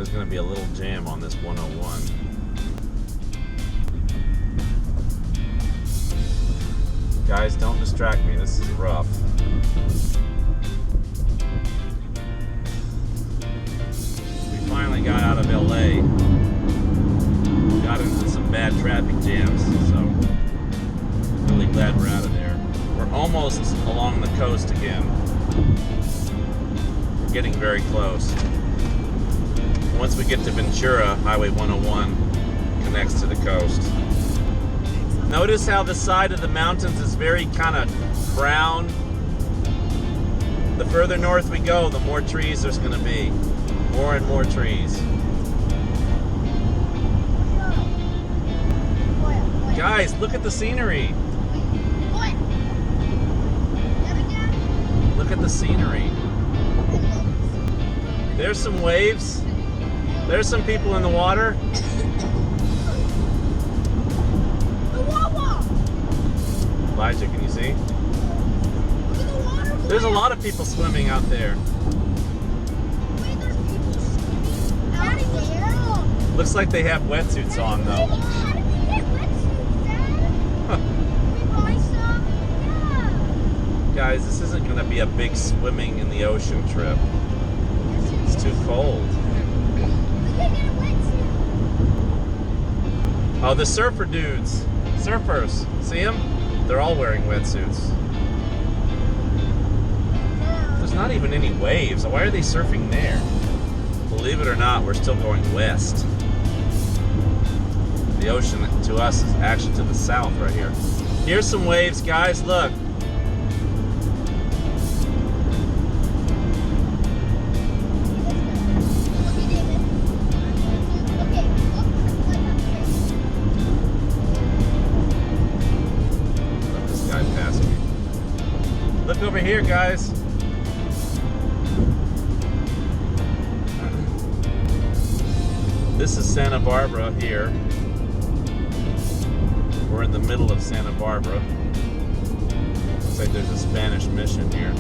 there's going to be a little jam on this 101. Guys, don't distract me. This is rough. We finally got out of LA. Got into some bad traffic jams, so really glad we're out of there. We're almost along the coast again. We're getting very close. Once we get to Ventura, Highway 101 connects to the coast. Notice how the side of the mountains is very kind of brown. The further north we go, the more trees there's going to be. More and more trees. Guys, look at the scenery. Look at the scenery. There's some waves. There's some people in the water. Elijah, can you see? There's a lot of people swimming out there. Wait, there's people swimming out there? Looks like they have wetsuits on though. How did we get wetsuits, Dad? We buy some? Yeah. Guys, this isn't going to be a big swimming in the ocean trip. It's too cold. We can get a wetsuit. Oh, the surfer dudes. Surfers. See them? They're all wearing wetsuits. There's not even any waves. Why are they surfing there? Believe it or not, we're still going west. The ocean to us is actually to the south right here. Here's some waves, guys. Look. Look over here, guys. This is Santa Barbara here. We're in the middle of Santa Barbara. Looks like there's a Spanish mission here.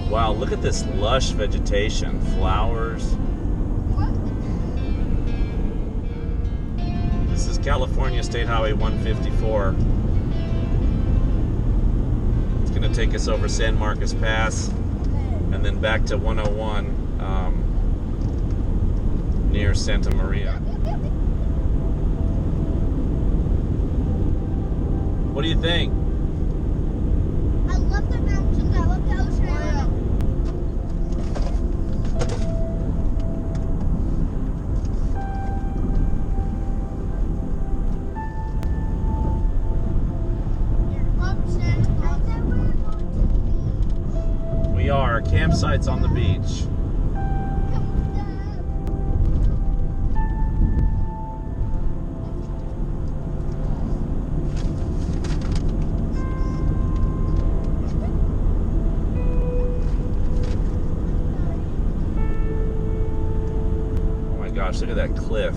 Wow, look at this lush vegetation. Flowers. This is California State Highway 154. It's going to take us over San Marcos Pass and then back to 101 near Santa Maria. What do you think? I love the mountains. I love the ocean. We are. Our campsite's on the beach. Oh my gosh, look at that cliff.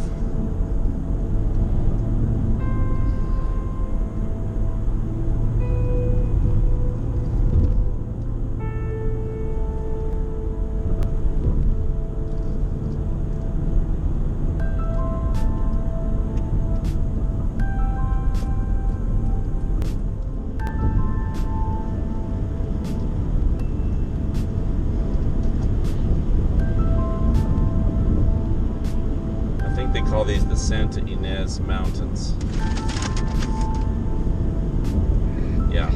They call these the Santa Ynez Mountains. Yeah.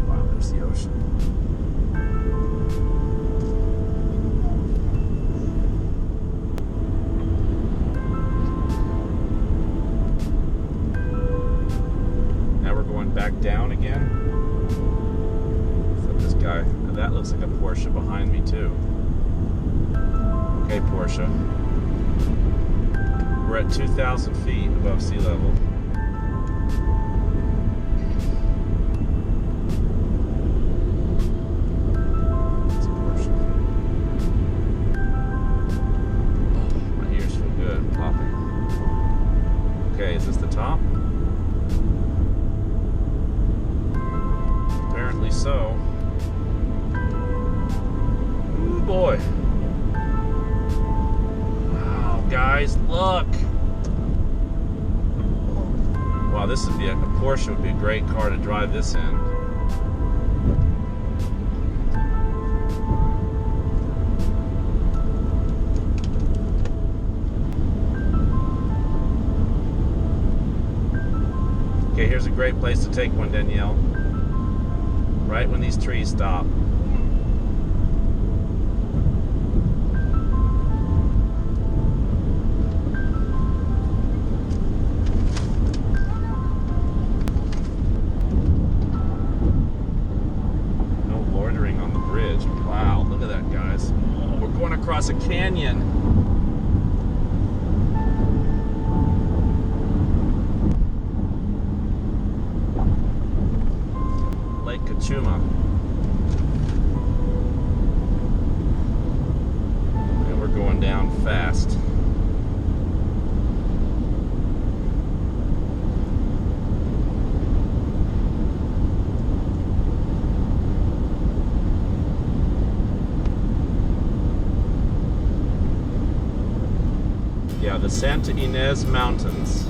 Wow, there's the ocean. Now we're going back down again. So this guy. That looks like a Porsche behind me too. Okay, Porsche. We're at 2,000 feet above sea level. It's a Porsche. Oh, my ears feel good, popping. so. Ooh, boy. Wow, guys, look. Wow, this would be a Porsche would be a great car to drive this in. Okay, here's a great place to take one, Danielle. Right when these trees stop. No loitering on the bridge. Wow, look at that, guys. Oh, we're going across a canyon. Chuma. And we're going down fast. Yeah, the Santa Ynez Mountains.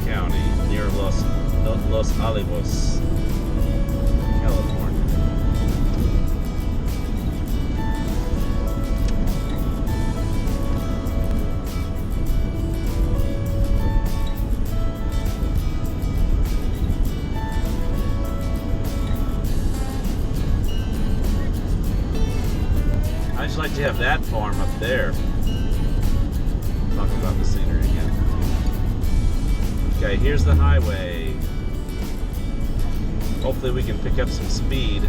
County near Los Olivos, California. I'd just like to have that farm up there. Talking about the scenery again. Okay, here's the highway. Hopefully we can pick up some speed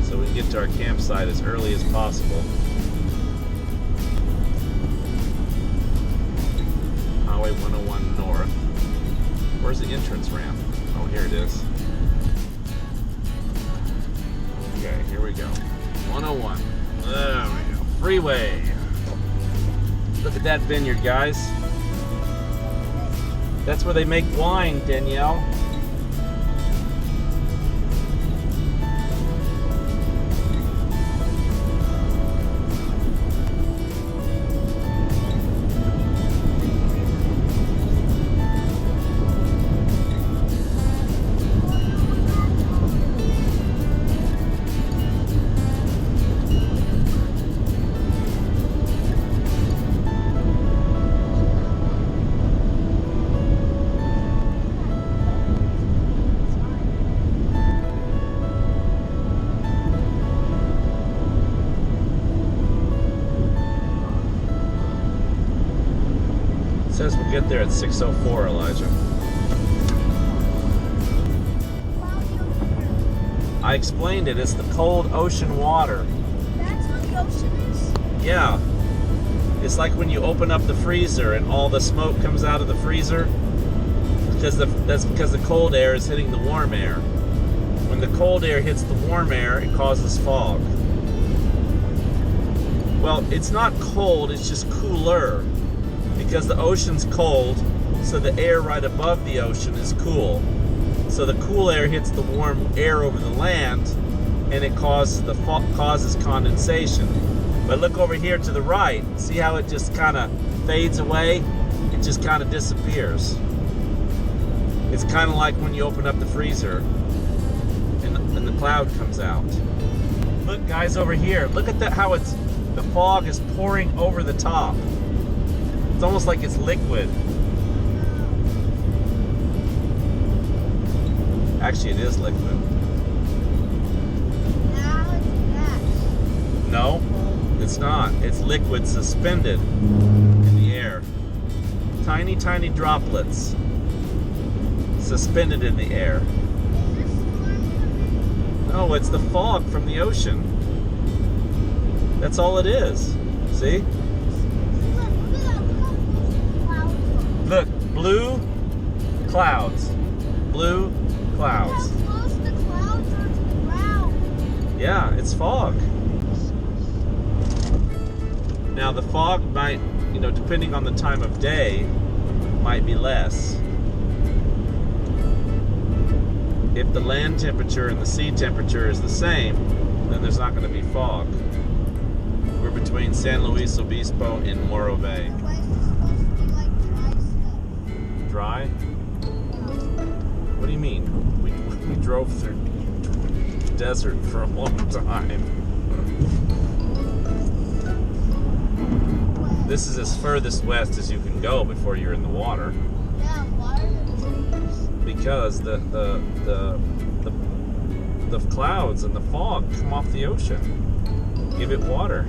so we can get to our campsite as early as possible. Highway 101 north. Where's the entrance ramp? Oh, here it is. Okay, here we go. 101. There we go. Freeway. Look at that vineyard, guys. That's where they make wine, Danielle. Says we'll get there at 6:04, Elijah. I explained it. It's the cold ocean water. That's what the ocean is? Yeah. It's like when you open up the freezer and all the smoke comes out of the freezer. That's because the cold air is hitting the warm air. When the cold air hits the warm air, it causes fog. Well, it's not cold, it's just cooler. Because the ocean's cold, so the air right above the ocean is cool. So the cool air hits the warm air over the land, and it causes condensation. But look over here to the right. See how it just kind of fades away? It just kind of disappears. It's kind of like when you open up the freezer and the cloud comes out. Look, guys, over here. Look at that, how it's The fog is pouring over the top. It's almost like it's liquid. Actually, it is liquid. Now it's gas. No, it's not. It's liquid suspended in the air. Tiny, tiny droplets suspended in the air. Is this storm coming? No, it's the fog from the ocean. That's all it is. See? Look how close the clouds are. Look, blue clouds. Blue clouds. Look how close the clouds are to the ground. Yeah, it's fog. Now the fog might, depending on the time of day, might be less. If the land temperature and the sea temperature is the same, then there's not going to be fog. We're between San Luis Obispo and Morro Bay. Why is this supposed to be like dry stuff? Dry? What do you mean? We drove through desert for a long time. This is as furthest west as you can go before you're in the water. Yeah, why are the trees? Because the clouds and the fog come off the ocean. Give it water.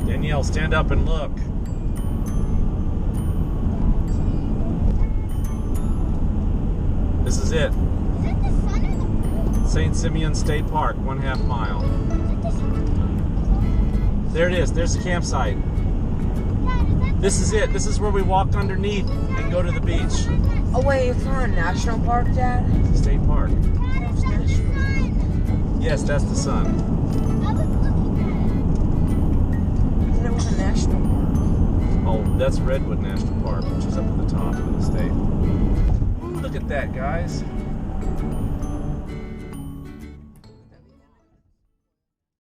Danielle, stand up and look. This is it. Is it the sun or the moon? St. Simeon State Park, 1/2 mile. Is it the sun? There it is. There's the campsite. Dad, is that This is it. This is where we walk underneath and go to the beach. Oh wait, it's not a national park, Dad? State Park. Dad, is that the sun? Yes, that's the sun. I was looking I thought it was a national park. Oh, that's Redwood National Park, which is up at the top of the state. Ooh, look at that, guys.